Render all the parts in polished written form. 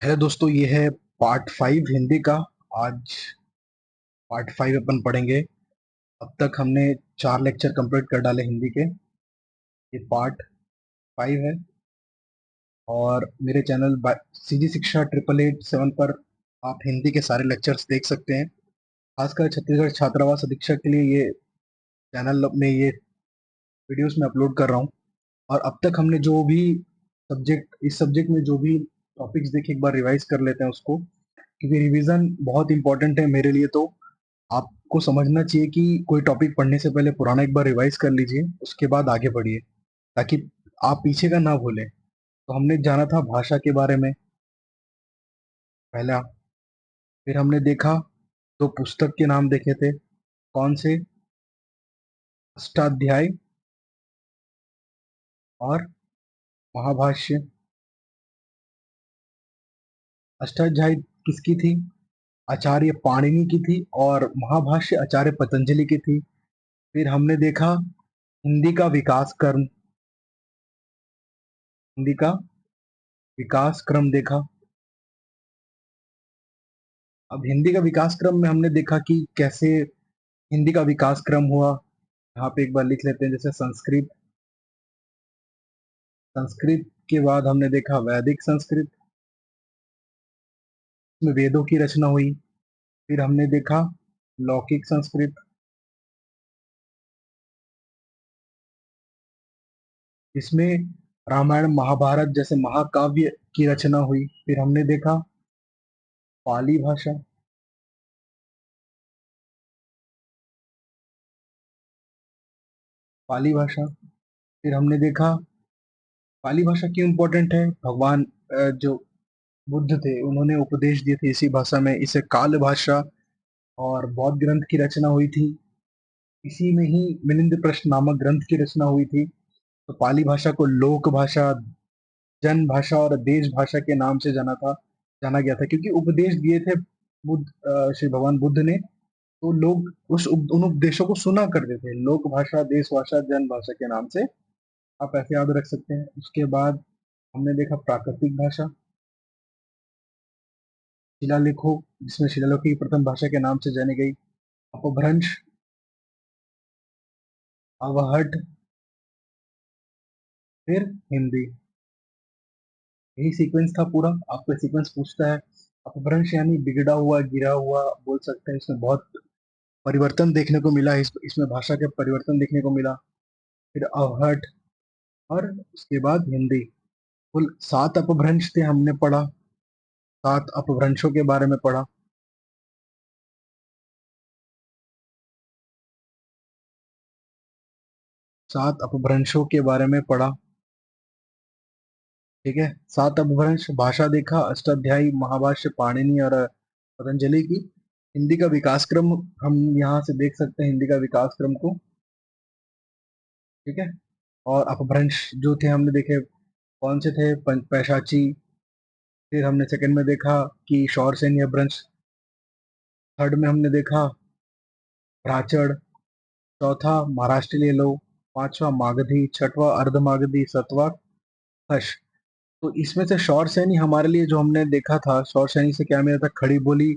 Hello दोस्तों, ये है पार्ट 5 हिंदी का। आज पार्ट 5 अपन पढ़ेंगे। अब तक हमने 4 लेक्चर कंप्लीट कर डाले हिंदी के। ये पार्ट 5 है और मेरे चैनल सीजी शिक्षा 8887 पर आप हिंदी के सारे लेक्चर्स देख सकते हैं। खासकर छत्तीसगढ़ छात्रावास अधीक्षक के लिए ये चैनल में ये वीडियोस में अपलोड कर रहा हूँ। और अब तक हमने जो भी इस सब्जेक्ट में जो भी टॉपिक्स देखे, एक बार रिवाइज कर लेते हैं उसको, क्योंकि रिवीजन बहुत इंपॉर्टेंट है मेरे लिए। तो आपको समझना चाहिए कि कोई टॉपिक पढ़ने से पहले पुराना एक बार रिवाइज कर लीजिए, उसके बाद आगे बढ़िए, ताकि आप पीछे का ना भूलें। तो हमने जाना था भाषा के बारे में पहला। फिर हमने देखा, दो पुस्तक के नाम देखे थे। कौन से? अष्टाध्याय और महाभाष्य। अष्टाध्याय किसकी थी? आचार्य पाणिनि की थी, और महाभाष्य आचार्य पतंजलि की थी। फिर हमने देखा हिंदी का विकास क्रम। हिंदी का विकास क्रम देखा। अब हिंदी का विकास क्रम में हमने देखा कि कैसे हिंदी का विकास क्रम हुआ। यहाँ पे एक बार लिख लेते हैं, जैसे संस्कृत। संस्कृत के बाद हमने देखा वैदिक संस्कृत, इसमें वेदों की रचना हुई। फिर हमने देखा लौकिक संस्कृत, इसमें रामायण महाभारत जैसे महाकाव्य की रचना हुई। फिर हमने देखा पाली भाषा। पाली भाषा। फिर हमने देखा पाली भाषा क्यों इम्पोर्टेंट है। भगवान जो बुद्ध थे, उन्होंने उपदेश दिए थे इसी भाषा में। इसे काल भाषा और बौद्ध ग्रंथ की रचना हुई थी। इसी में ही मिलिंद प्रश्न नामक ग्रंथ की रचना हुई थी। तो पाली भाषा को लोक भाषा, जन भाषा और देश भाषा के नाम से जाना गया था, क्योंकि उपदेश दिए थे श्री भगवान बुद्ध ने। तो लोग उन उपदेशों को सुना करते थे। लोक भाषा, देश भाषा, जन भाषा के नाम से आप ऐसे याद रख सकते हैं। उसके बाद हमने देखा प्राकृतिक भाषा, शिलालेखों, जिसमें शिलालेखों की प्रथम भाषा के नाम से जानी गई। अपभ्रंश, अवहट, फिर हिंदी। यही सीक्वेंस था पूरा। आपको सीक्वेंस पूछता है। अपभ्रंश यानी बिगड़ा हुआ, गिरा हुआ बोल सकते हैं। इसमें बहुत परिवर्तन देखने को मिला। इसमें भाषा के परिवर्तन देखने को मिला। फिर अवहट, और उसके बाद हिंदी। कुल 7 अपभ्रंश थे, हमने पढ़ा। 7 अपभ्रंशों के बारे में पढ़ा। 7 अपभ्रंशों के बारे में पढ़ा। ठीक है, 7 अपभ्रंश भाषा देखा, अष्टाध्यायी, महाभाष्य, पाणिनि और पतंजलि की। हिंदी का विकास क्रम हम यहाँ से देख सकते हैं, हिंदी का विकास क्रम को। ठीक है। और अपभ्रंश जो थे हमने देखे, कौन से थे? पैशाची। फिर हमने सेकंड में देखा कि शौरसेनी अपभ्रंश। थर्ड में हमने देखा भ्राचड़। चौथा महाराष्ट्र लो। पांचवा मागधी। छठवां अर्धमागधी। सातवां खश। तो इसमें से शौरसेनी हमारे लिए जो हमने देखा था, शौरसेनी से क्या मिला था? खड़ी बोली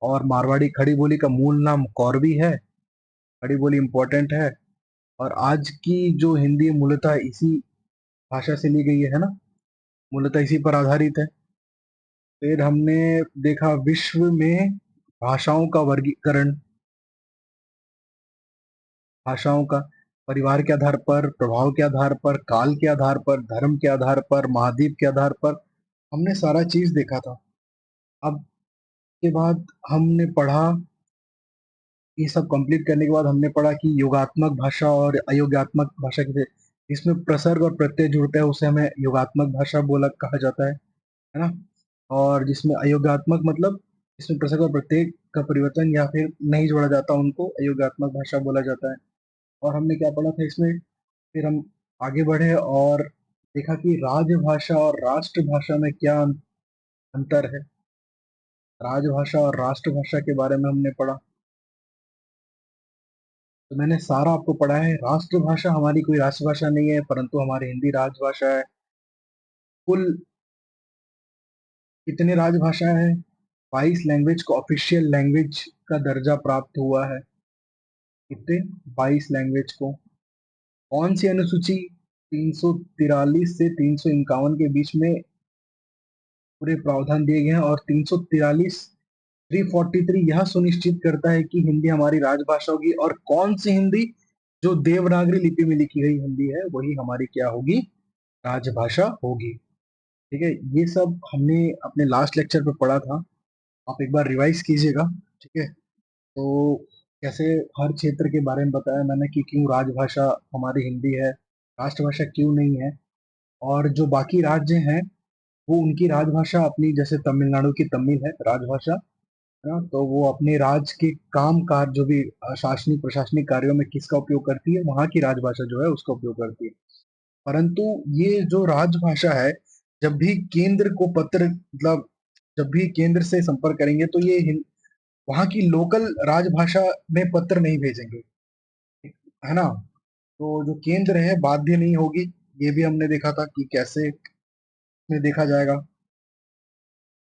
और मारवाड़ी। खड़ी बोली का मूल नाम कौरवी है। खड़ी बोली इंपॉर्टेंट है। और आज की जो हिंदी मूलतः इसी भाषा से ली गई है ना, मूलतः इसी पर आधारित है। फिर हमने देखा विश्व में भाषाओं का वर्गीकरण। भाषाओं का परिवार के आधार पर, प्रभाव के आधार पर, काल के आधार पर, धर्म के आधार पर, महाद्वीप के आधार पर हमने सारा चीज देखा था। अब के बाद हमने पढ़ा, ये सब कंप्लीट करने के बाद हमने पढ़ा कि योगात्मक भाषा और अयोगात्मक भाषा के, इसमें प्रसर्ग और प्रत्यय जुड़ता है, उसे हमें योगात्मक भाषा बोला कहा जाता है ना। और जिसमें अयोगात्मक मतलब इसमें प्रसर्ग और प्रत्यय का परिवर्तन या फिर नहीं जोड़ा जाता, उनको अयोगात्मक भाषा बोला जाता है। और हमने क्या पढ़ा था इसमें? फिर हम आगे बढ़े और देखा कि राजभाषा और राष्ट्रभाषा में क्या अंतर है। राजभाषा और राष्ट्रभाषा के बारे में हमने पढ़ा। तो मैंने सारा आपको पढ़ा है। राष्ट्रभाषा हमारी कोई राष्ट्रभाषा नहीं है, परंतु हमारी हिंदी राजभाषा है। कुल कितने राजभाषाएं हैं? 22 लैंग्वेज को ऑफिशियल लैंग्वेज का दर्जा प्राप्त हुआ है। कितने? 22 लैंग्वेज को। कौन सी अनुसूची 343 से 351 के बीच में पूरे प्रावधान दिए गए हैं, और 343 343 यह सुनिश्चित करता है कि हिंदी हमारी राजभाषा होगी, और कौन सी हिंदी? जो देवनागरी लिपि में लिखी गई हिंदी है वही हमारी क्या होगी? राजभाषा होगी। ठीक है, ये सब हमने अपने लास्ट लेक्चर पे पढ़ा था, आप एक बार रिवाइज कीजिएगा। ठीक है, तो कैसे हर क्षेत्र के बारे में बताया मैंने कि क्यों राजभाषा हमारी हिंदी है, राष्ट्रभाषा क्यों नहीं है, और जो बाकी राज्य हैं वो उनकी राजभाषा अपनी, जैसे तमिलनाडु की तमिल है राजभाषा, है ना, तो वो अपने राज्य के काम काज जो भी शासनिक प्रशासनिक कार्यों में किसका उपयोग करती है, वहां की राजभाषा जो है उसका उपयोग करती है। परंतु ये जो राजभाषा है, जब भी केंद्र को पत्र, मतलब जब भी केंद्र से संपर्क करेंगे तो ये वहां की लोकल राजभाषा में पत्र नहीं भेजेंगे, है ना। तो जो केंद्र है बाध्य नहीं होगी, ये भी हमने देखा था कि कैसे में देखा जाएगा।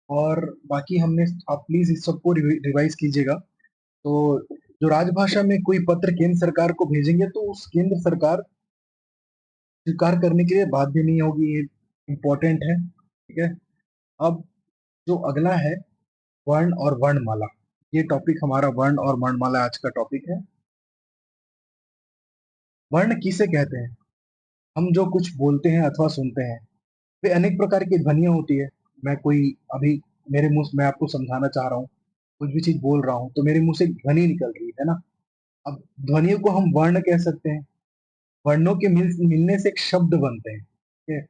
और बाकी हमने, आप प्लीज इस सबको रिवाइज कीजिएगा। तो जो राजभाषा में कोई पत्र केंद्र सरकार को भेजेंगे तो उस केंद्र सरकार स्वीकार करने के लिए बाध्य नहीं होगी, ये इम्पोर्टेंट है। ठीक है, अब जो अगला है, वर्ण और वर्णमाला। ये टॉपिक हमारा वर्ण और वर्णमाला आज का टॉपिक है। वर्ण किसे कहते हैं? हम जो कुछ बोलते हैं अथवा सुनते हैं, वे अनेक प्रकार की ध्वनियां होती है। मैं कोई अभी मेरे मुंह से मैं आपको समझाना चाह रहा हूँ, कुछ भी चीज बोल रहा हूँ तो मेरे मुंह से ध्वनि निकल रही है ना। अब ध्वनियों को हम वर्ण कह सकते हैं। वर्णों के मिलने से एक शब्द बनते हैं, ठीक है?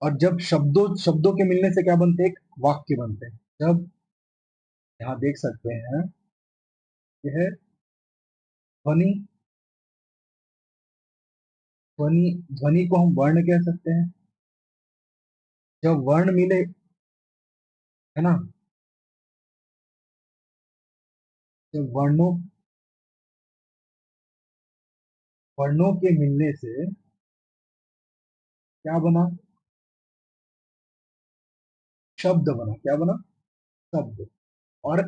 और जब शब्दों शब्दों के मिलने से क्या बनते हैं? एक वाक्य बनते हैं। जब, यहाँ देख सकते हैं, यह ध्वनि, ध्वनि ध्वनि को हम वर्ण कह सकते हैं। जब वर्ण मिले, है ना, जब वर्णों के मिलने से क्या बना? शब्द बना। क्या बना? शब्द। और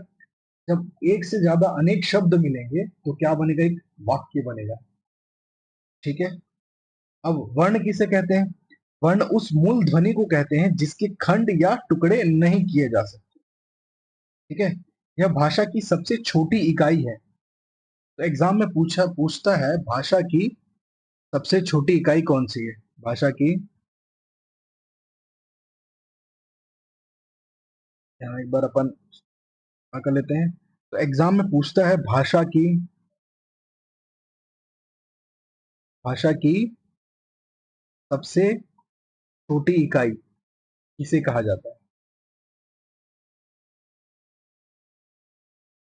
जब एक से ज्यादा अनेक शब्द मिलेंगे तो क्या बनेगा? एक वाक्य बनेगा। ठीक है, अब वर्ण किसे कहते हैं? वर्ण उस मूल ध्वनि को कहते हैं जिसके खंड या टुकड़े नहीं किए जा सकते। ठीक है, यह भाषा की सबसे छोटी इकाई है। तो एग्जाम में पूछता है, भाषा की सबसे छोटी इकाई कौन सी है? भाषा की, यहाँ एक बार अपन क्या कर लेते हैं, तो एग्जाम में पूछता है भाषा की सबसे छोटी इकाई किसे कहा जाता है?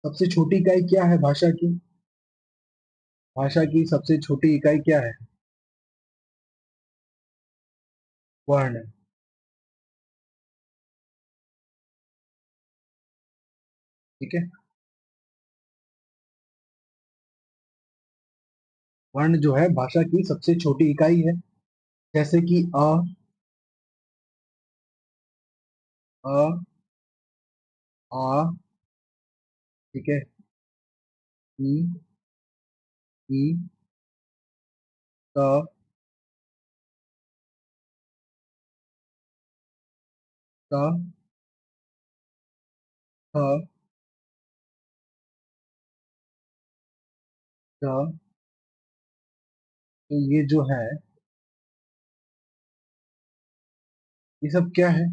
सबसे छोटी इकाई क्या है भाषा की? भाषा की सबसे छोटी इकाई क्या है? वर्ण। ठीक है, वर्ण जो है भाषा की सबसे छोटी इकाई है। जैसे कि अ, आ, ठीक है, ई, ई, त, त, थ, द। तो ये जो है, ये सब क्या है?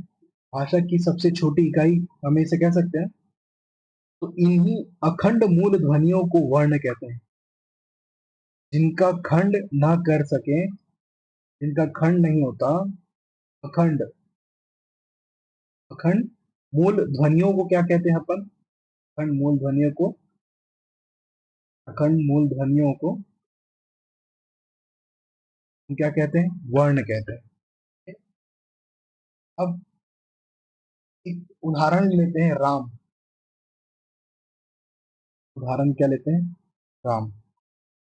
भाषा की सबसे छोटी इकाई हम इसे कह सकते हैं। तो इन्हीं अखंड मूल ध्वनियों को वर्ण कहते हैं, जिनका खंड ना कर सके, जिनका खंड नहीं होता। अखंड, अखंड मूल ध्वनियों को क्या कहते हैं अपन? अखंड मूल ध्वनियों को, अखंड मूल ध्वनियों को हम क्या कहते हैं? वर्ण कहते हैं। अब एक उदाहरण लेते हैं, राम। उदाहरण क्या लेते हैं? राम।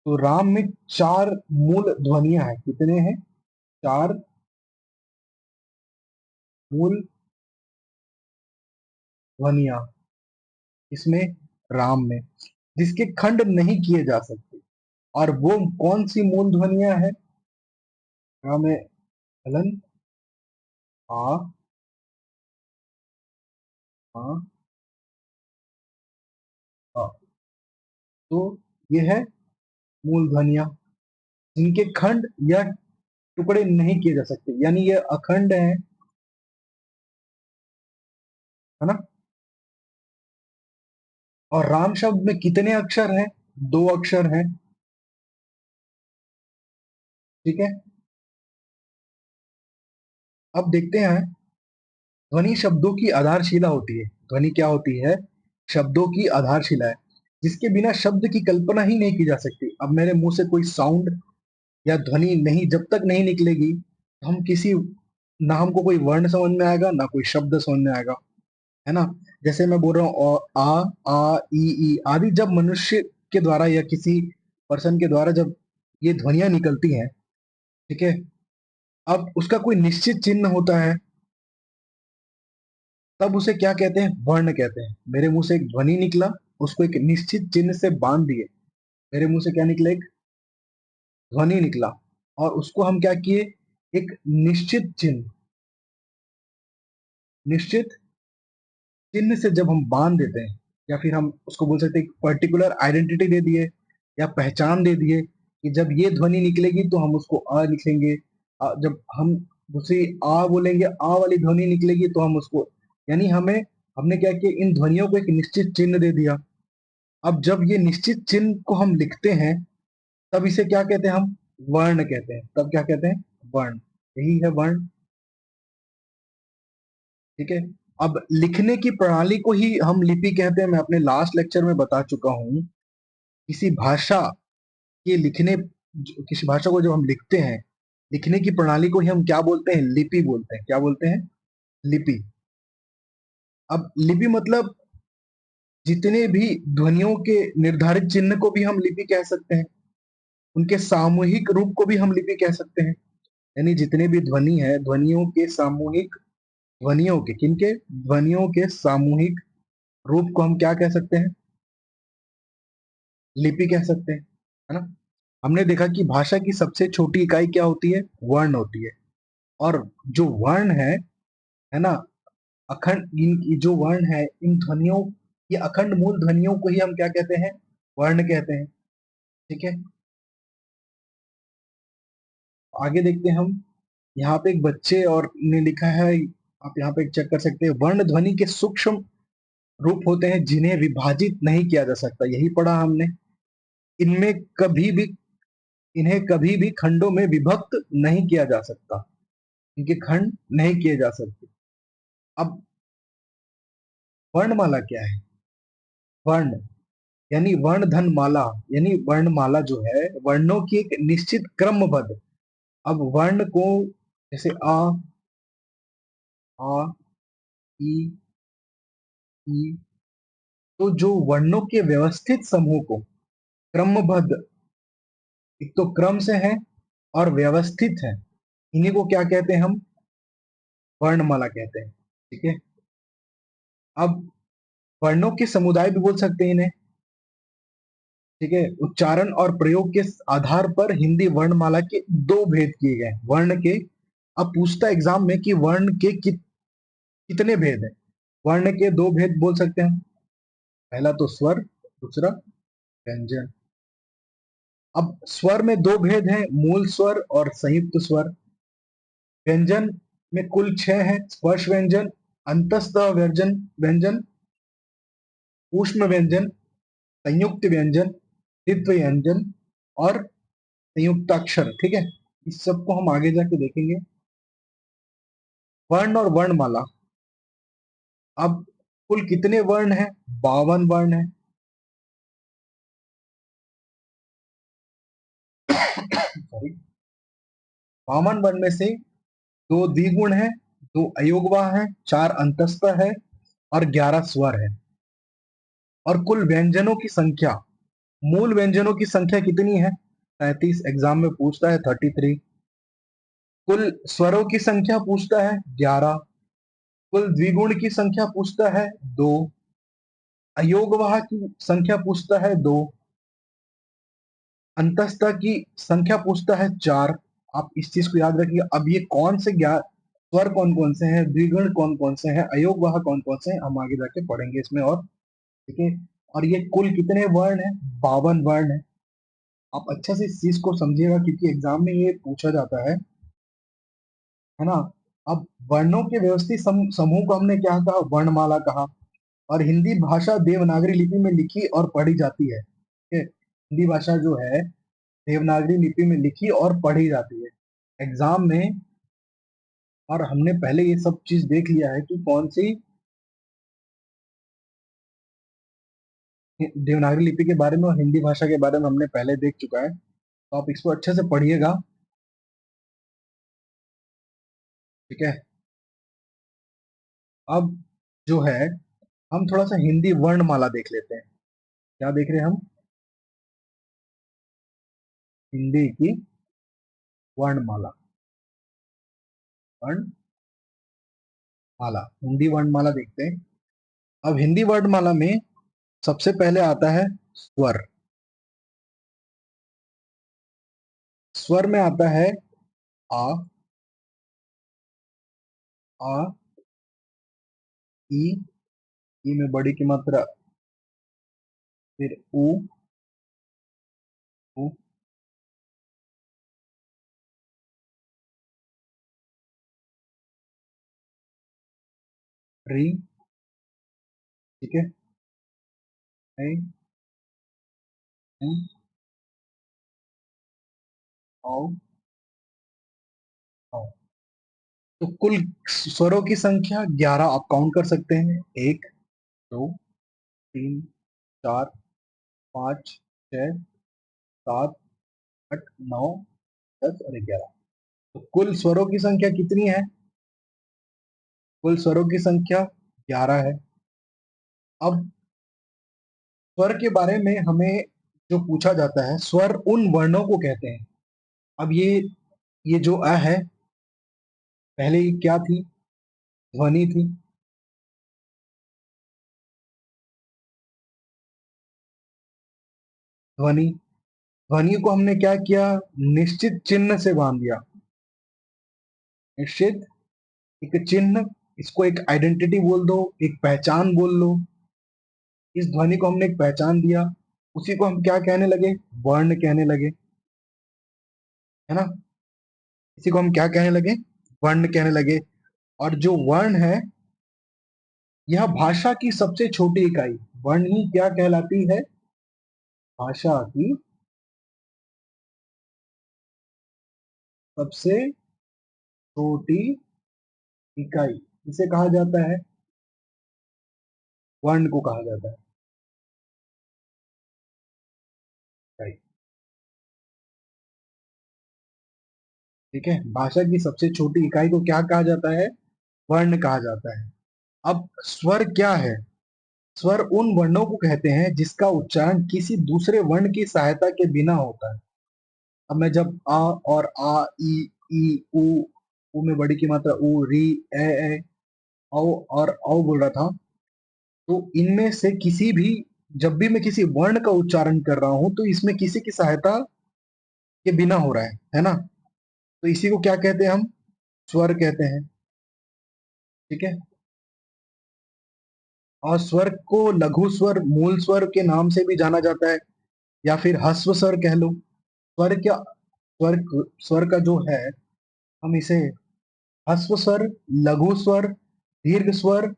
तो राम में चार मूल ध्वनियां हैं। कितने हैं? चार मूल ध्वनिया, इसमें राम में, जिसके खंड नहीं किए जा सकते। और वो कौन सी मूल ध्वनिया है? राम में हलन, आ, आ, आ। तो ये है मूल ध्वनिया, जिनके खंड या टुकड़े नहीं किए जा सकते, यानी ये अखंड है ना। और राम शब्द में कितने अक्षर हैं? दो अक्षर हैं। ठीक है, अब देखते हैं। ध्वनि शब्दों की आधारशिला होती है। ध्वनि क्या होती है? शब्दों की आधारशिला है, जिसके बिना शब्द की कल्पना ही नहीं की जा सकती। अब मेरे मुंह से कोई साउंड या ध्वनि नहीं, जब तक नहीं निकलेगी, हम किसी, ना हमको कोई वर्ण समझ में आएगा, ना कोई शब्द समझ में आएगा, है ना। जैसे मैं बोल रहा हूँ आ ई आदि, जब मनुष्य के द्वारा या किसी पर्सन के द्वारा जब ये ध्वनियां निकलती हैं, ठीक है, अब उसका कोई निश्चित चिन्ह होता है, तब उसे क्या कहते हैं? वर्ण कहते हैं। मेरे मुंह से एक ध्वनि निकला, उसको एक निश्चित चिन्ह से बांध दिए। मेरे मुंह से क्या निकला? एक ध्वनि निकला, और उसको हम क्या किए? एक निश्चित चिन्ह, निश्चित चिन्ह से जब हम बांध देते हैं, या फिर हम उसको बोल सकते हैं, एक पर्टिकुलर आइडेंटिटी दे दिए या पहचान दे दिए कि जब ये ध्वनि निकलेगी तो हम उसको आ लिखेंगे। जब हम दूसरी आ बोलेंगे, आ वाली ध्वनि निकलेगी तो हम उसको, यानी हमें, हमने क्या किया? इन ध्वनियों को एक निश्चित चिन्ह दे दिया। अब जब ये निश्चित चिन्ह को हम लिखते हैं, तब इसे क्या कहते हैं? हम वर्ण कहते हैं। तब क्या कहते हैं? वर्ण। यही है वर्ण। ठीक है, अब लिखने की प्रणाली को ही हम लिपि कहते हैं। मैं अपने लास्ट लेक्चर में बता चुका हूं, किसी भाषा के लिखने, किसी भाषा को जब हम लिखते हैं, लिखने की प्रणाली को ही हम क्या बोलते हैं? लिपि बोलते हैं। क्या बोलते हैं? लिपि। अब लिपि मतलब जितने भी ध्वनियों के निर्धारित चिन्ह को भी हम लिपि कह सकते हैं, उनके सामूहिक रूप को भी हम लिपि कह सकते हैं। यानी जितने भी ध्वनि है, ध्वनियों के सामूहिक, ध्वनियों के, किनके? ध्वनियों के सामूहिक रूप को हम क्या कह सकते हैं? लिपि कह सकते हैं, है ना। हमने देखा कि भाषा की सबसे छोटी इकाई क्या होती है? वर्ण होती है। और जो वर्ण है ना, अखंड, इन जो वर्ण है, इन ध्वनियों, ये अखंड मूल ध्वनियों को ही हम क्या कहते हैं? वर्ण कहते हैं। ठीक है, आगे देखते हैं हम। यहाँ पे एक बच्चे और ने लिखा है, आप यहाँ पे चेक कर सकते हैं, वर्ण ध्वनि के सूक्ष्म रूप होते हैं जिन्हें विभाजित नहीं किया जा सकता। यही पढ़ा हमने। इनमें कभी भी, इन्हें कभी भी खंडों में विभक्त नहीं किया जा सकता। इनके खंड नहीं किए जा सकते। अब वर्णमाला क्या है? वर्ण यानी वर्ण धन माला, यानी वर्णमाला जो है, वर्णों की एक निश्चित क्रमबद्ध। अब वर्ण को, जैसे आ ई ई, तो जो वर्णों के व्यवस्थित समूह को क्रमबद्ध, एक तो क्रम से है और व्यवस्थित है, इन्हीं को क्या कहते हैं? हम वर्णमाला कहते हैं। ठीक है, अब वर्णों के समुदाय भी बोल सकते हैं इन्हें। ठीक है, उच्चारण और प्रयोग के आधार पर हिंदी वर्णमाला के दो भेद किए गए वर्ण के। अब पूछता एग्जाम में कि वर्ण के कितने भेद हैं? वर्ण के दो भेद बोल सकते हैं। पहला तो स्वर, दूसरा व्यंजन। अब स्वर में दो भेद हैं, मूल स्वर और संयुक्त स्वर। व्यंजन में कुल 6 है, स्पर्श व्यंजन, अंतस्थ व्यंजन व्यंजन, ऊष्म व्यंजन, संयुक्त व्यंजन, द्वित्व व्यंजन और संयुक्ताक्षर। ठीक है, इस सबको हम आगे जाके देखेंगे। वर्ण और वर्णमाला। अब कुल कितने वर्ण हैं? 52 वर्ण है। सॉरी, 52 वर्ण में से दो द्विगुण है, दो अयोगवाह है, 4 अंतस्थ है और 11 स्वर है। और कुल व्यंजनों की संख्या, मूल व्यंजनों की संख्या कितनी है? 33। एग्जाम में पूछता है 33। कुल स्वरों की संख्या पूछता है 11। कुल द्विगुण की संख्या पूछता है 2, अयोगवाह की संख्या पूछता है 2, अंतस्थ की संख्या पूछता है 4। आप इस चीज को याद रखिए। अब ये कौन से ज्ञात स्वर कौन कौन से हैं, द्विगुण कौन कौन से हैं, अयोगवाह कौन कौन से हैं, हम आगे जाके पढ़ेंगे इसमें। और ठीक है, और ये कुल कितने वर्ण हैं? 52 वर्ण है। आप अच्छा से इस चीज को समझिएगा क्योंकि एग्जाम में ये पूछा जाता है ना। अब वर्णों के व्यवस्थित समूह को हमने क्या कहा? वर्णमाला कहा। और हिंदी भाषा देवनागरी लिपि में लिखी और पढ़ी जाती है। ठीक है, हिंदी भाषा जो है देवनागरी लिपि में लिखी और पढ़ी जाती है एग्जाम में। और हमने पहले ये सब चीज देख लिया है कि कौन सी देवनागरी लिपि के बारे में और हिंदी भाषा के बारे में हमने पहले देख चुका है। तो आप इसको अच्छे से पढ़िएगा। ठीक है, अब जो है हम थोड़ा सा हिंदी वर्णमाला देख लेते हैं। क्या देख रहे हैं हम? हिंदी की वर्णमाला। वर्णमाला, हिंदी वर्णमाला देखते हैं। अब हिंदी वर्णमाला में सबसे पहले आता है स्वर। स्वर में आता है आ, आ, ई में बड़ी की मात्रा, फिर उ, री। ठीक है, ऐ, ऐ, औ, औ। तो कुल स्वरों की संख्या 11 आप काउंट कर सकते हैं। 1, 2, 3, 4, 5, 6, 7, 8, 9, 10 और 11। तो कुल स्वरों की संख्या कितनी है? कुल स्वरों की संख्या 11 है। अब स्वर के बारे में हमें जो पूछा जाता है, स्वर उन वर्णों को कहते हैं। अब ये जो अ है, पहले ये क्या थी? ध्वनि थी। ध्वनि, ध्वनि को हमने क्या किया? निश्चित चिन्ह से बांध दिया। निश्चित एक चिन्ह, इसको एक आइडेंटिटी बोल दो, एक पहचान बोल लो। इस ध्वनि को हमने एक पहचान दिया, उसी को हम क्या कहने लगे? वर्ण कहने लगे, है ना। इसी को हम क्या कहने लगे? वर्ण कहने लगे। और जो वर्ण है, यह भाषा की सबसे छोटी इकाई। वर्ण ही क्या कहलाती है? भाषा की सबसे छोटी इकाई इसे कहा जाता है, वर्ण को कहा जाता है इकाई। ठीक है, भाषा की सबसे छोटी इकाई को क्या कहा जाता है? वर्ण कहा जाता है। अब स्वर क्या है? स्वर उन वर्णों को कहते हैं जिसका उच्चारण किसी दूसरे वर्ण की सहायता के बिना होता है। अब मैं जब आ और आ, ई उ में बड़ी की मात्रा उ, री, ए, औ और औ बोल रहा था, तो इनमें से किसी भी, जब भी मैं किसी वर्ण का उच्चारण कर रहा हूं तो इसमें किसी की सहायता के बिना हो रहा है ना। तो इसी को क्या कहते हैं हम? स्वर कहते हैं। ठीक है, और स्वर को लघु स्वर, मूल स्वर के नाम से भी जाना जाता है, या फिर ह्रस्व स्वर कह लो। स्वर क्या, स्वर, स्वर का जो है, हम इसे ह्रस्व स्वर, लघु स्वर, दीर्घ स्वर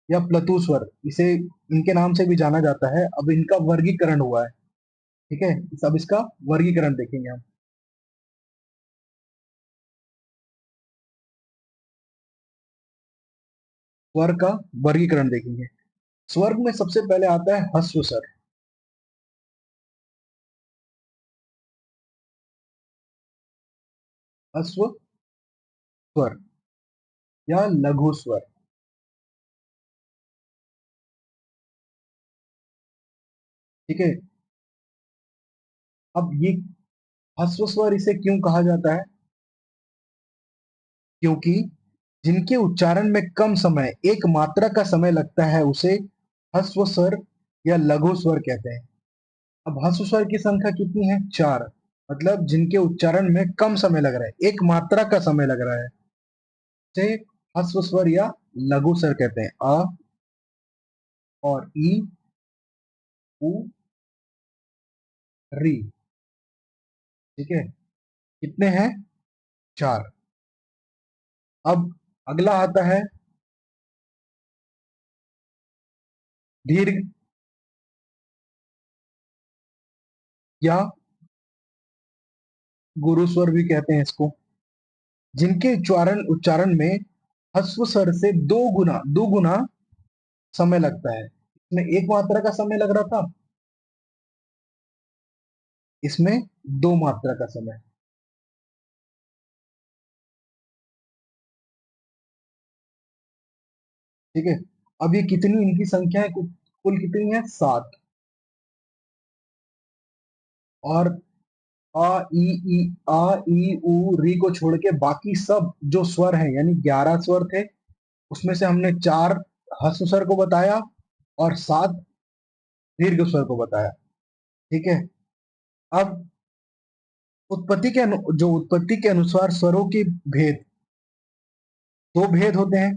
या प्लतु स्वर, इसे इनके नाम से भी जाना जाता है। अब इनका वर्गीकरण हुआ है। ठीक है, अब इसका वर्गीकरण देखेंगे हम। स्वर का वर्गीकरण देखेंगे। स्वर में सबसे पहले आता है ह्रस्व स्वर। ह्रस्व स्वर या लघु स्वर। ठीक है, अब ये ह्रस्व स्वर इसे क्यों कहा जाता है? क्योंकि जिनके उच्चारण में कम समय, एक मात्रा का समय लगता है, उसे ह्रस्व स्वर या लघु स्वर कहते हैं। अब ह्रस्व स्वर की संख्या कितनी है? 4। मतलब जिनके उच्चारण में कम समय लग रहा है, एक मात्रा का समय लग रहा है, उसे ह्रस्व स्वर या लघु स्वर कहते हैं। अ और ई, उ, री। ठीक है, कितने हैं? 4। अब अगला आता है दीर्घ या गुरु स्वर भी कहते हैं इसको, जिनके उच्चारण उच्चारण में ह्रस्व स्वर से दो गुना समय लगता है। इसमें एक मात्रा का समय लग रहा था, इसमें दो मात्रा का समय। ठीक है, अब ये कितनी इनकी संख्या है? कुल कितनी है? 7। और आ ई ई आ ई उ री को छोड़ के बाकी सब जो स्वर हैं, यानी 11 स्वर थे, उसमें से हमने 4 ह्रस्व स्वर को बताया और 7 दीर्घ स्वर को बताया। ठीक है, अब जो उत्पत्ति के अनुसार स्वरों के भेद, दो भेद होते हैं,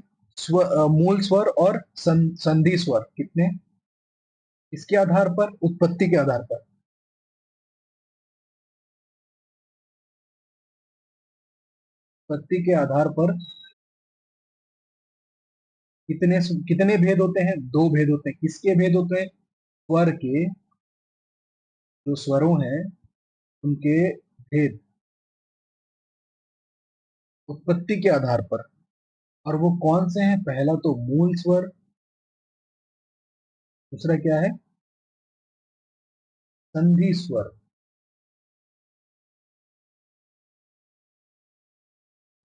मूल स्वर और संधि स्वर। कितने? इसके आधार पर, उत्पत्ति के आधार पर, उत्पत्ति के आधार पर कितने कितने भेद होते हैं? दो भेद होते हैं। किसके भेद होते हैं? स्वर के, जो स्वरों हैं उनके भेद उत्पत्ति के आधार पर। और वो कौन से हैं? पहला तो मूल स्वर, दूसरा क्या है? संधि स्वर।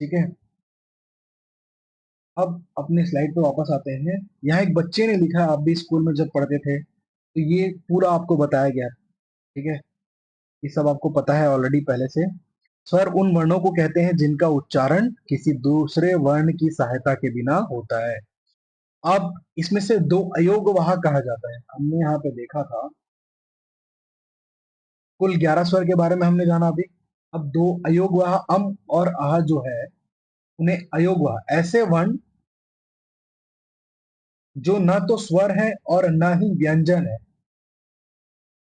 ठीक है, अब अपने स्लाइड पे वापस आते हैं। यहाँ एक बच्चे ने लिखा, आप भी स्कूल में जब पढ़ते थे तो ये पूरा आपको बताया गया। ठीक है, ये सब आपको पता है ऑलरेडी पहले से। स्वर उन वर्णों को कहते हैं जिनका उच्चारण किसी दूसरे वर्ण की सहायता के बिना होता है। अब इसमें से दो अयोगवाह कहा जाता है। हमने यहाँ पे देखा था, कुल 11 स्वर के बारे में हमने जाना अभी। अब दो अयोगवाह अम और आह जो है, उन्हें अयोगवाह, ऐसे वर्ण जो न तो स्वर है और न ही व्यंजन है,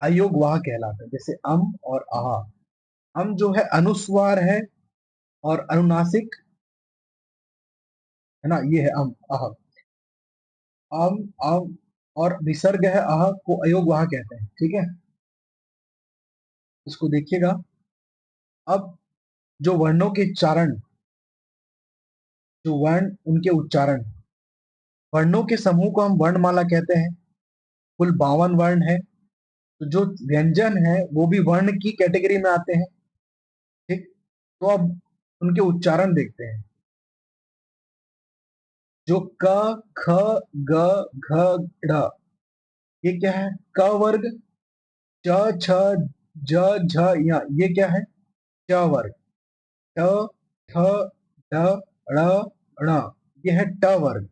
अयोगवाह कहलाते हैं। जैसे अम और आह। अम जो है अनुस्वार है और अनुनासिक, है ना, ये है अम आह। अम अम और विसर्ग है आह को अयोगवाह कहते हैं। ठीक है, इसको देखिएगा। अब जो वर्णों के उच्चारण, जो वर्ण उनके उच्चारण, वर्णों के समूह को हम वर्णमाला कहते हैं। कुल 52 वर्ण है। तो जो व्यंजन है वो भी वर्ण की कैटेगरी में आते हैं। ठीक, तो अब उनके उच्चारण देखते हैं। जो क, ख, ग, घ, ढ, ये क्या है? क वर्ग। च, छ, ज, झ, य, ये क्या है? च वर्ग। ट, ठ, ड, ण, ण, ये है ट वर्ग।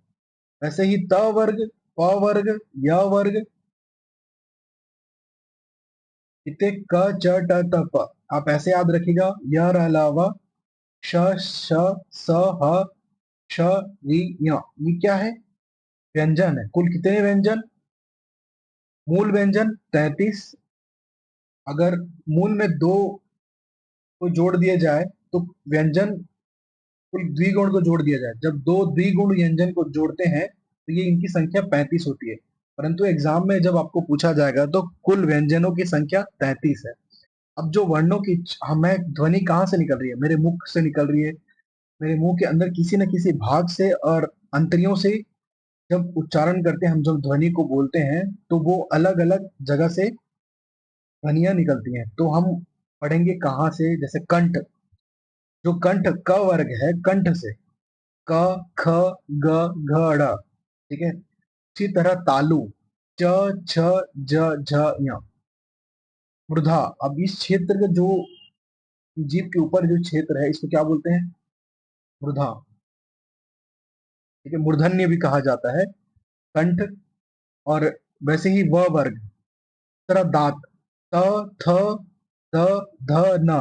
वैसे ही त वर्ग, प वर्ग, य वर्ग, इतने क, च, ट, त, प। आप ऐसे याद रखिएगा। य अलावा श, श, स, ह, श, री, य, ये क्या है? व्यंजन है। कुल कितने व्यंजन? मूल व्यंजन 33। अगर मूल में दो को जोड़ दिया जाए तो व्यंजन, कुल द्विगुण को जोड़ दिया जाए, जब दो द्विगुण व्यंजन को जोड़ते हैं तो ये इनकी संख्या 35 होती है। परंतु एग्जाम में जब आपको पूछा जाएगा तो कुल व्यंजनों की संख्या 33 है। अब जो वर्णों की, हमें ध्वनि कहाँ से निकल रही है? मेरे मुख से निकल रही है। मेरे मुंह के अंदर किसी न किसी भाग से और अंतरियों से जब उच्चारण करते हैं, हम जब ध्वनि को बोलते हैं तो वो अलग अलग जगह से ध्वनियां निकलती हैं। तो हम पढ़ेंगे कहाँ से? जैसे कंठ, जो कंठ क वर्ग है, कंठ से क, ख, ग, घ, ड़। ठीक है, इसी तरह तालु, च, छ, ज, झ, ञ। मूर्धा, अब इस क्षेत्र के जो जीभ के ऊपर जो क्षेत्र है, इसको क्या बोलते हैं? मूर्धा। ठीक है, मूर्धन्य भी कहा जाता है कंठ। और वैसे ही व वर्ग, तरह दांत, त, थ, द, ध, न,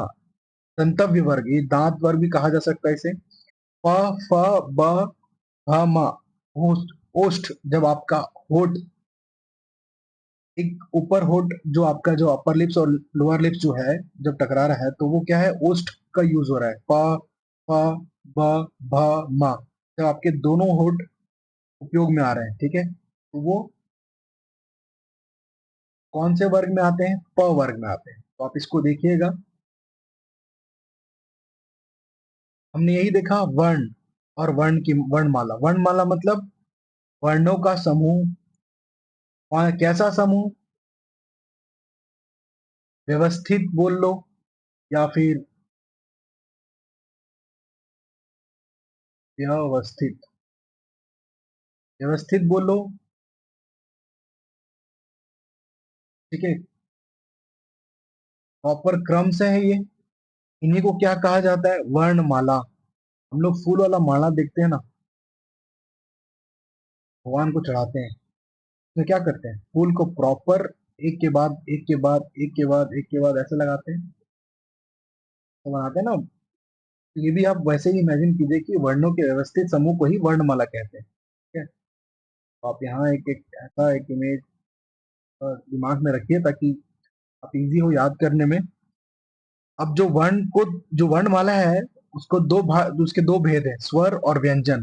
दंतव्य वर्ग, ये दांत वर्ग भी कहा जा सकता है इसे। प, फ, ब, भ, म, ओष्ठ। ओष्ठ जब आपका होठ, एक ऊपर होठ जो आपका, जो अपर लिप्स और लोअर लिप्स जो है जब टकरा रहा है, तो वो क्या है, ओष्ठ का यूज हो रहा है। प, फ, ब, भ, म, जब आपके दोनों होठ उपयोग में आ रहे हैं, ठीक है, तो वो कौन से वर्ग में आते हैं, प वर्ग में आते हैं। तो आप इसको देखिएगा, हमने यही देखा वर्ण और वर्ण की वर्णमाला। वर्णमाला मतलब वर्णों का समूह। और कैसा समूह, व्यवस्थित बोल लो या फिर व्यवस्थित, व्यवस्थित बोल लो, ठीक है, प्रॉपर क्रम से है ये। इन्हीं को क्या कहा जाता है, वर्णमाला। हम लोग फूल वाला माला देखते हैं ना, भगवान को चढ़ाते हैं, तो क्या करते हैं, फूल को प्रॉपर एक के बाद एक के बाद एक के बाद एक के बाद ऐसे लगाते हैं, तो बनाते हैं ना। ये भी आप वैसे ही इमेजिन कीजिए कि वर्णों के व्यवस्थित समूह को ही वर्णमाला कहते हैं, ठीक है। तो आप यहाँ एक एक ऐसा एक इमेज दिमाग में रखिए ताकि आप इजी हो याद करने में। अब जो वर्ण को, जो वर्णमाला है, उसको दो भाग, उसके दो भेद है, स्वर और व्यंजन,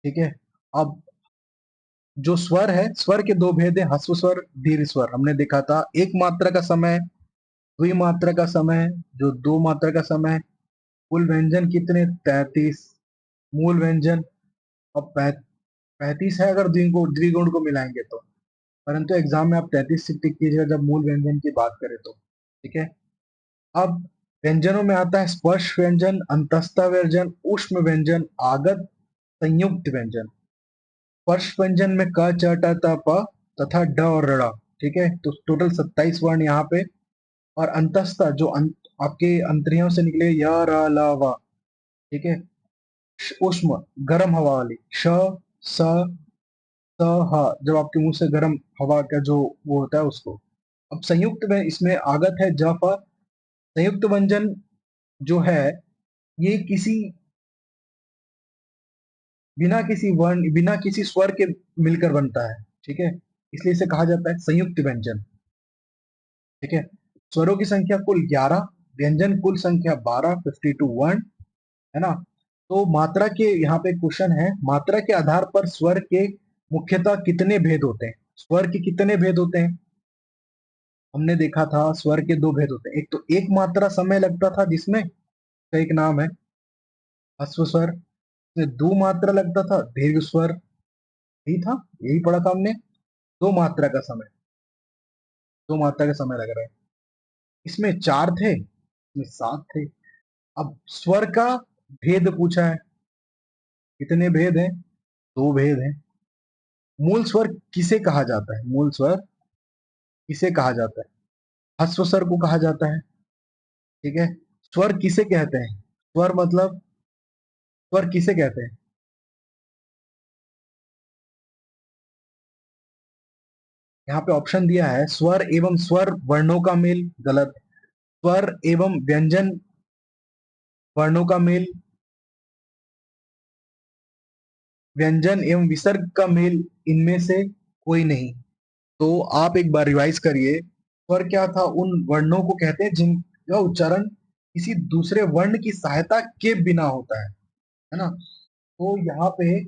ठीक है। अब जो स्वर है, स्वर के दो भेद है, ह्रस्व स्वर, दीर्घ स्वर। हमने देखा था एक मात्रा का समय, द्विमात्रा का समय, जो दो मात्रा का समय। कुल व्यंजन कितने, 33। मूल व्यंजन अब 35 है अगर द्विगुण को मिलाएंगे तो, परंतु एग्जाम में आप 33 से टिक कीजिएगा जब मूल व्यंजन की बात करें तो, ठीक है। अब व्यंजनों में आता है स्पर्श व्यंजन, अंतस्थ व्यंजन, ऊष्म व्यंजन, आगत, संयुक्त व्यंजन। स्पर्श व्यंजन में क, च, ट, त, प तथा ड और ड़, ठीक है, तो टोटल 27 वर्ण यहाँ पे। और अंतस्थ जो आपके अंतरियों से निकले, य, र, ल, व, ठीक है। उष्म गर्म हवा वाली, श, स, स, ह, जब आपके मुंह से गर्म हवा का जो वो होता है उसको। अब संयुक्त में इसमें आगत है ज, फ। संयुक्त व्यंजन जो है, ये किसी, बिना किसी वर्ण, बिना किसी स्वर के मिलकर बनता है, ठीक है, इसलिए इसे कहा जाता है संयुक्त व्यंजन, ठीक है। स्वरों की संख्या कुल 11, व्यंजन कुल संख्या 12, 52 वर्ण, है ना। तो मात्रा के, यहाँ पे क्वेश्चन है, मात्रा के आधार पर स्वर के मुख्यतः कितने भेद होते हैं, स्वर के कितने भेद होते हैं। हमने देखा था स्वर के दो भेद होते हैं, एक तो एक मात्रा समय लगता था जिसमें, का एक नाम है ह्रस्व स्वर। दो मात्रा लगता था दीर्घ स्वर, यही था, यही पढ़ा था हमने। दो मात्रा का समय, दो मात्रा का समय लग रहा है। इसमें चार थे, इसमें सात थे। अब स्वर का भेद पूछा है, कितने भेद हैं, दो भेद हैं। मूल स्वर किसे कहा जाता है, मूल स्वर किसे कहा जाता है, ह्रस्व स्वर को कहा जाता है, ठीक है। स्वर किसे कहते हैं, स्वर मतलब, स्वर किसे कहते हैं। यहाँ पे ऑप्शन दिया है, स्वर एवं स्वर वर्णों का मेल, गलत। स्वर एवं व्यंजन वर्णों का मेल, व्यंजन एवं विसर्ग का मेल, इनमें से कोई नहीं। तो आप एक बार रिवाइज करिए, स्वर क्या था, उन वर्णों को कहते हैं जिनका उच्चारण किसी दूसरे वर्ण की सहायता के बिना होता है ना। तो यहाँ पे,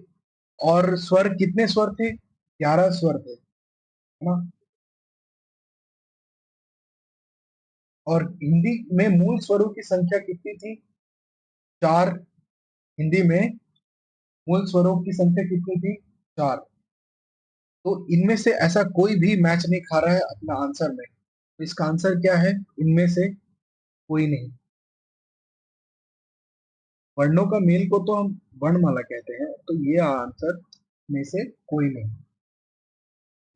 और स्वर कितने स्वर थे, 11 स्वर थे, है ना। और हिंदी में मूल स्वरों की संख्या कितनी थी, चार। हिंदी में मूल स्वरों की संख्या कितनी थी, चार। तो इनमें से ऐसा कोई भी मैच नहीं खा रहा है अपना आंसर में, तो इसका आंसर क्या है, इनमें से कोई नहीं। वर्णों का मेल को तो हम वर्णमाला कहते हैं, तो ये आंसर में से कोई नहीं,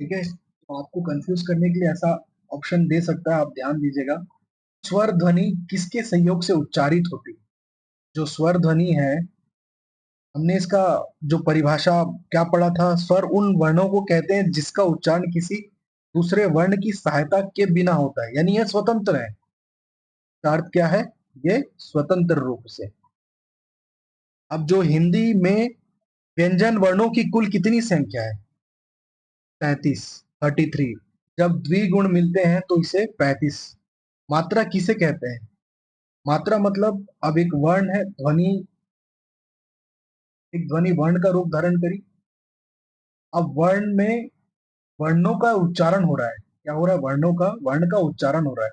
ठीक है। तो आपको कंफ्यूज करने के लिए ऐसा ऑप्शन दे सकता है, आप ध्यान दीजिएगा। स्वर ध्वनि किसके संयोग से उच्चारित होती है, जो स्वर ध्वनि है, हमने इसका जो परिभाषा क्या पढ़ा था, स्वर उन वर्णों को कहते हैं जिसका उच्चारण किसी दूसरे वर्ण की सहायता के बिना होता है, यानी यह स्वतंत्र है। इसका अर्थ क्या है? ये स्वतंत्र रूप से। अब जो हिंदी में व्यंजन वर्णों की कुल कितनी संख्या है? 33, 33। जब द्विगुण मिलते हैं तो इसे 35। मात्रा किसे कहते हैं? मात्रा मतलब, अब एक वर्ण है, ध्वनि, एक ध्वनि वर्ण का रूप धारण करी। अब वर्ण में वर्णों का उच्चारण हो रहा है। क्या हो रहा है? वर्ण का उच्चारण हो रहा है।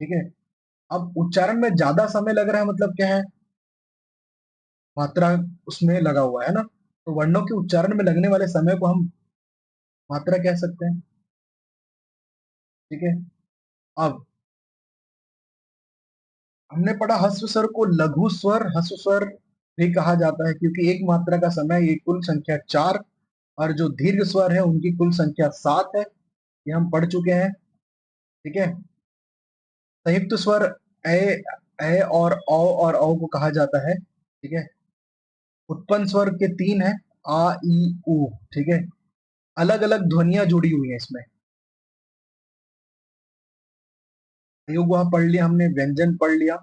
ठीक है। अब उच्चारण में ज्यादा समय लग रहा है, मतलब क्या है? मात्रा उसमें लगा हुआ है ना, तो वर्णों के उच्चारण में लगने वाले समय को हम मात्रा कह सकते हैं। ठीक है। अब हमने पढ़ा हस्व स्वर को लघु स्वर, हस्व स्वर भी कहा जाता है, क्योंकि एक मात्रा का समय, ये कुल संख्या 4, और जो दीर्घ स्वर है उनकी कुल संख्या 7 है। ये हम पढ़ चुके हैं। ठीक है। संयुक्त स्वर ए, और औ को कहा जाता है। ठीक है। उत्पन्न स्वर के 3 है, आ, ई, उ। ठीक है। अलग अलग ध्वनियां जुड़ी हुई हैं इसमें। योग वहां पढ़ लिया हमने, व्यंजन पढ़ लिया।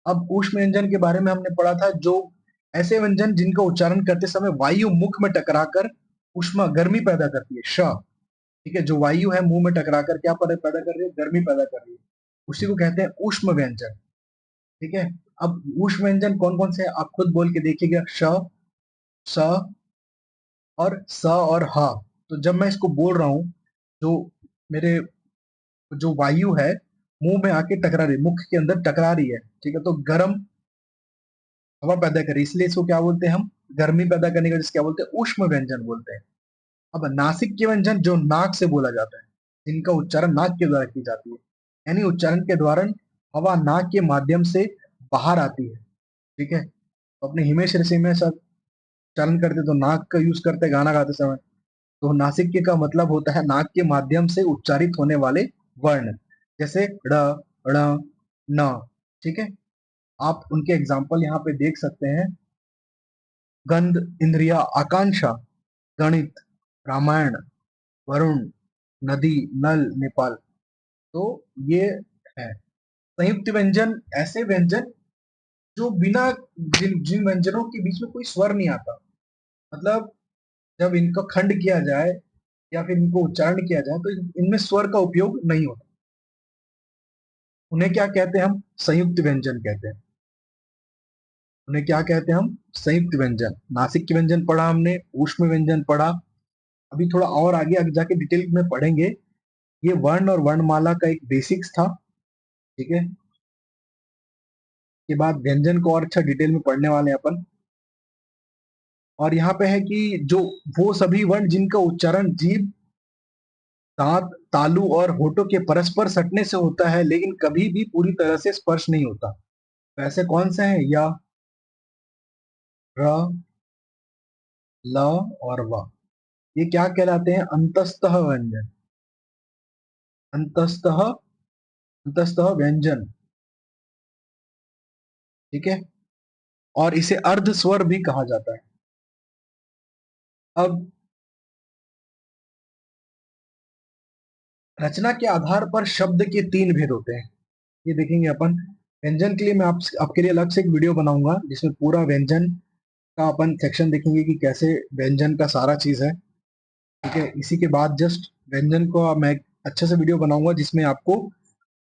अब ऊष्म व्यंजन के बारे में हमने पढ़ा था, जो ऐसे व्यंजन जिनका उच्चारण करते समय वायु मुख में टकराकर उष्मा, गर्मी पैदा करती है, श। ठीक है। जो वायु है मुंह में टकराकर क्या पैदा कर रही है? गर्मी पैदा कर रही है। उसी को कहते हैं ऊष्म व्यंजन। ठीक है। अब ऊष्म व्यंजन कौन कौन से हैं? आप खुद बोल के देखिएगा, श, स और स और ह। तो जब मैं इसको बोल रहा हूं, जो मेरे जो वायु है मुंह में आके टकरा रही, मुख के अंदर टकरा रही है। ठीक है। तो गर्म हवा पैदा करी, इसलिए इसको क्या बोलते हैं हम? गर्मी पैदा करने का जिसको क्या बोलते हैं? ऊष्म व्यंजन बोलते हैं। अब नासिक के व्यंजन जो नाक से बोला जाता है, जिनका उच्चारण नाक के द्वारा की जाती है, यानी उच्चारण के दौरान हवा नाक के माध्यम से बाहर आती है। ठीक है। तो अपने हिमेश रेशमिया सब उच्चारण करते तो नाक का यूज करते गाना गाते समय। तो नासिक के का मतलब होता है नाक के माध्यम से उच्चारित होने वाले वर्ण, जैसे ड़, ण, न। ठीक है। आप उनके एग्जाम्पल यहाँ पे देख सकते हैं। गंध, इंद्रिया, आकांक्षा, गणित, रामायण, वरुण, नदी, नल, नेपाल। तो ये है। संयुक्त व्यंजन ऐसे व्यंजन जो बिना, जिन जिन व्यंजनों के बीच में कोई स्वर नहीं आता, मतलब जब इनका खंड किया जाए या फिर इनको उच्चारण किया जाए तो इनमें स्वर का उपयोग नहीं होता, उन्हें क्या कहते हैं हम? संयुक्त व्यंजन कहते हैं। उन्हें क्या कहते हैं हम? संयुक्त व्यंजन। नासिक के व्यंजन पढ़ा हमने, ऊष्म व्यंजन पढ़ा। अभी थोड़ा और आगे जाके डिटेल में पढ़ेंगे। ये वर्ण और वर्णमाला का एक बेसिक्स था। ठीक है। के बाद व्यंजन को और अच्छा डिटेल में पढ़ने वाले हैं अपन। और यहाँ पे है कि जो वो सभी वर्ण जिनका उच्चारण जीभ, दांत, तालु और होठों के परस्पर सटने से होता है, लेकिन कभी भी पूरी तरह से स्पर्श नहीं होता। वैसे कौन से हैं? या, र, ल और व। ये क्या कहलाते हैं? अंतस्तः व्यंजन। अंतस्तः, अंतस्तः व्यंजन। ठीक है। और इसे अर्ध स्वर भी कहा जाता है। अब रचना के आधार पर शब्द के 3 भेद होते हैं, ये देखेंगे अपन। व्यंजन के लिए मैं आपके लिए अलग से एक वीडियो बनाऊंगा जिसमें पूरा व्यंजन का अपन सेक्शन देखेंगे कि कैसे व्यंजन का सारा चीज है। ठीक है। इसी के बाद जस्ट व्यंजन को मैं एक अच्छे से वीडियो बनाऊंगा जिसमें आपको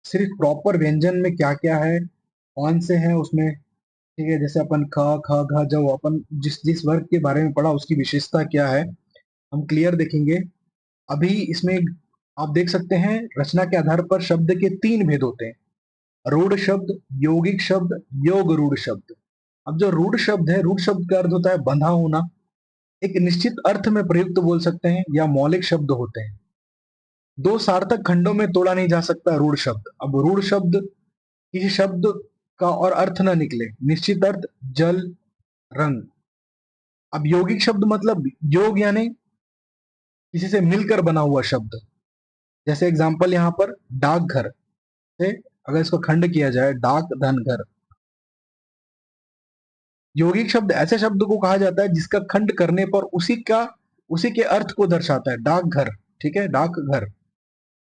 सिर्फ प्रॉपर व्यंजन में क्या क्या है, कौन से हैं उसमें। ठीक है। जैसे अपन ख, ख, घ, जब अपन जिस जिस वर्ग के बारे में पढ़ा उसकी विशेषता क्या है, हम क्लियर देखेंगे। अभी इसमें आप देख सकते हैं रचना के आधार पर शब्द के 3 भेद होते हैं, रूढ़ शब्द, यौगिक शब्द, योग रूढ़ शब्द। अब जो रूढ़ शब्द है, रूढ़ शब्द का अर्थ होता है बंधा होना, एक निश्चित अर्थ में प्रयुक्त बोल सकते हैं, या मौलिक शब्द होते हैं। दो सार्थक खंडों में तोड़ा नहीं जा सकता रूढ़ शब्द। अब रूढ़ शब्द किसी शब्द का और अर्थ ना निकले, निश्चित अर्थ, जल, रंग। अब यौगिक शब्द मतलब योग, यानी किसी से मिलकर बना हुआ शब्द। जैसे एग्जांपल यहाँ पर डाकघर से अगर इसको खंड किया जाए, डाक धन घर। यौगिक शब्द ऐसे शब्द को कहा जाता है जिसका खंड करने पर उसी के अर्थ को दर्शाता है। डाकघर, ठीक है, डाकघर।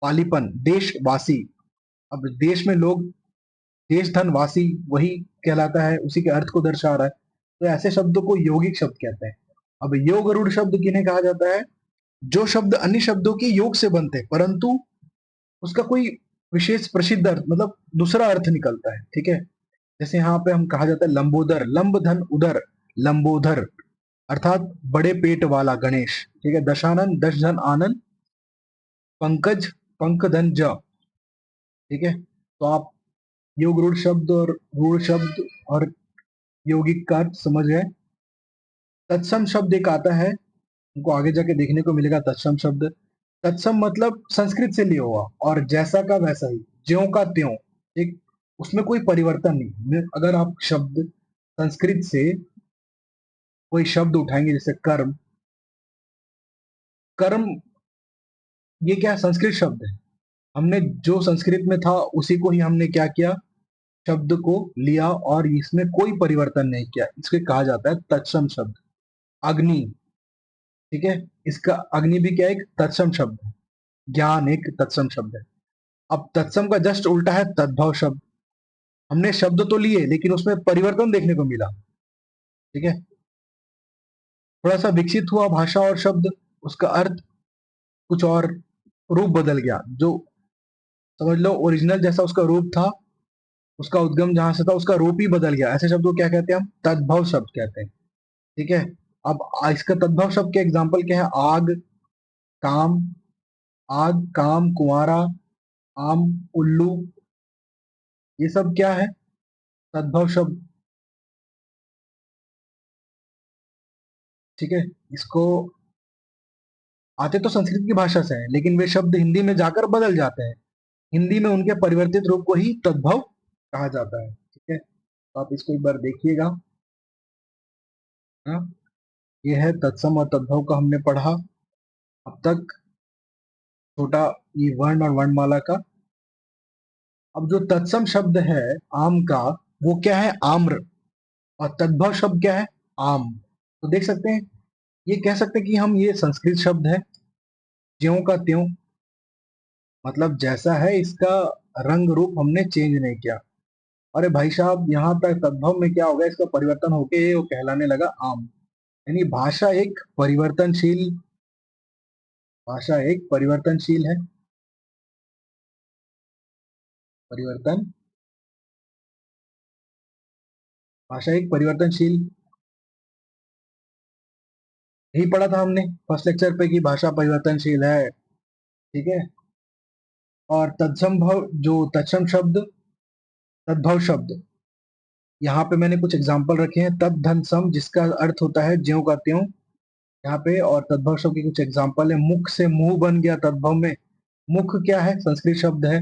पालीपन, देशवासी। अब देश में लोग, देश धन वासी, वही कहलाता है, उसी के अर्थ को दर्शा रहा है। तो ऐसे शब्दों को यौगिक शब्द कहते हैं। अब योग रूढ़ शब्द किन्हें कहा जाता है? जो शब्द अन्य शब्दों के योग से बनते हैं परंतु उसका कोई विशेष प्रसिद्ध अर्थ, मतलब दूसरा अर्थ निकलता है, ठीक है। जैसे यहाँ पे हम कहा जाता है लंबोदर, लंब धन उदर, लंबोदर, अर्थात बड़े पेट वाला गणेश, ठीक है। दशानन, दश धन आनंद, पंकज, पंक धन ज, ठीक है। तो आप योग रूढ़ शब्द और यौगिक का अर्थ समझ गए। तत्सम शब्द एक आता है, उनको आगे जाके देखने को मिलेगा। तत्सम शब्द, तत्सम मतलब संस्कृत से लिया हुआ, और जैसा का वैसा ही, ज्यों का त्यों, एक, उसमें कोई परिवर्तन नहीं। अगर आप शब्द संस्कृत से कोई शब्द उठाएंगे, जैसे कर्म, कर्म, ये क्या संस्कृत शब्द है। हमने जो संस्कृत में था उसी को ही हमने क्या किया, शब्द को लिया, और इसमें कोई परिवर्तन नहीं किया। इसके कहा जाता है तत्सम शब्द। अग्नि, ठीक है, इसका अग्नि भी क्या, एक तत्सम शब्द है। ज्ञान एक तत्सम शब्द है। अब तत्सम का जस्ट उल्टा है तद्भव शब्द। हमने शब्द तो लिए लेकिन उसमें परिवर्तन देखने को मिला, ठीक है। थोड़ा सा विकसित हुआ भाषा और शब्द, उसका अर्थ कुछ और, रूप बदल गया। जो समझ लो ओरिजिनल जैसा उसका रूप था, उसका उद्गम जहां से था, उसका रूप ही बदल गया। ऐसे शब्द को क्या कहते हैं? हम तद्भव शब्द कहते हैं, ठीक है। अब इसका तद्भव शब्द के एग्जाम्पल क्या है? आग, काम, आग, काम, कुंवारा, आम, उल्लू, ये सब क्या है? तद्भव शब्द, ठीक है। इसको आते तो संस्कृत की भाषा से हैं, लेकिन वे शब्द हिंदी में जाकर बदल जाते हैं। हिंदी में उनके परिवर्तित रूप को ही तद्भव कहा जाता है, ठीक है। तो आप इसको एक बार देखिएगा। हाँ, ये है तत्सम और तद्भव का हमने पढ़ा अब तक, छोटा ये वर्ण और वर्णमाला का। अब जो तत्सम शब्द है आम का, वो क्या है? आम्र। और तद्भव शब्द क्या है? आम। तो देख सकते हैं, ये कह सकते हैं कि हम, ये संस्कृत शब्द है, ज्यों का त्यों, मतलब जैसा है इसका रंग रूप हमने चेंज नहीं किया। अरे भाई साहब, यहाँ तक तद्भव में क्या होगा, इसका परिवर्तन होके वो कहलाने लगा आम। यानी भाषा एक परिवर्तनशील है, परिवर्तन, भाषा एक परिवर्तनशील, यही पढ़ा था हमने फर्स्ट लेक्चर पे कि भाषा परिवर्तनशील है, ठीक है। और तत्संभव, जो तद्भव शब्द, यहाँ पे मैंने कुछ एग्जाम्पल रखे हैं। तद धन सम, जिसका अर्थ होता है ज्यों का त्यों, यहाँ पे। और तद्भव शब्द के कुछ एग्जाम्पल है। मुख से मुंह बन गया तद्भव में। मुख क्या है? संस्कृत शब्द है।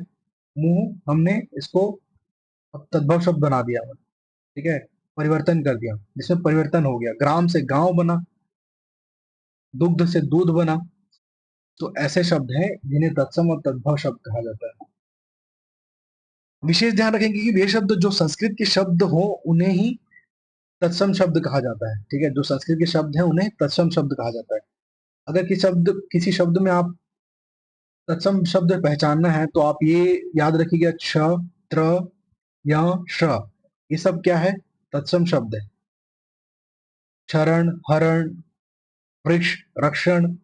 मुंह, हमने इसको अब तद्भव शब्द बना दिया, ठीक है, परिवर्तन कर दिया, जिसमें परिवर्तन हो गया। ग्राम से गांव बना, दुग्ध से दूध बना। तो ऐसे शब्द हैं जिन्हें तत्सम और तद्भव शब्द कहा जाता है। विशेष ध्यान रखेंगे कि वे शब्द जो संस्कृत के शब्द हो उन्हें ही तत्सम शब्द कहा जाता है, ठीक है। जो संस्कृत के शब्द हैं उन्हें तत्सम शब्द कहा जाता है। अगर किसी शब्द में आप तत्सम शब्द पहचानना है तो आप ये याद रखिएगा, क्ष, त्र, य, श, ये सब क्या है? तत्सम शब्द है। क्षरण, हरण, वृक्ष, रक्षण,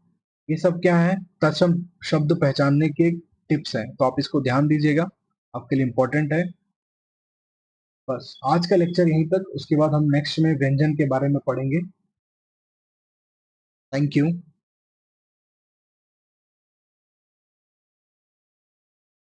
ये सब क्या है? तत्सम शब्द पहचानने के टिप्स हैं। तो आप इसको ध्यान दीजिएगा, आपके लिए इंपॉर्टेंट है। बस आज का लेक्चर यहीं तक, उसके बाद हम नेक्स्ट में व्यंजन के बारे में पढ़ेंगे। Thank you.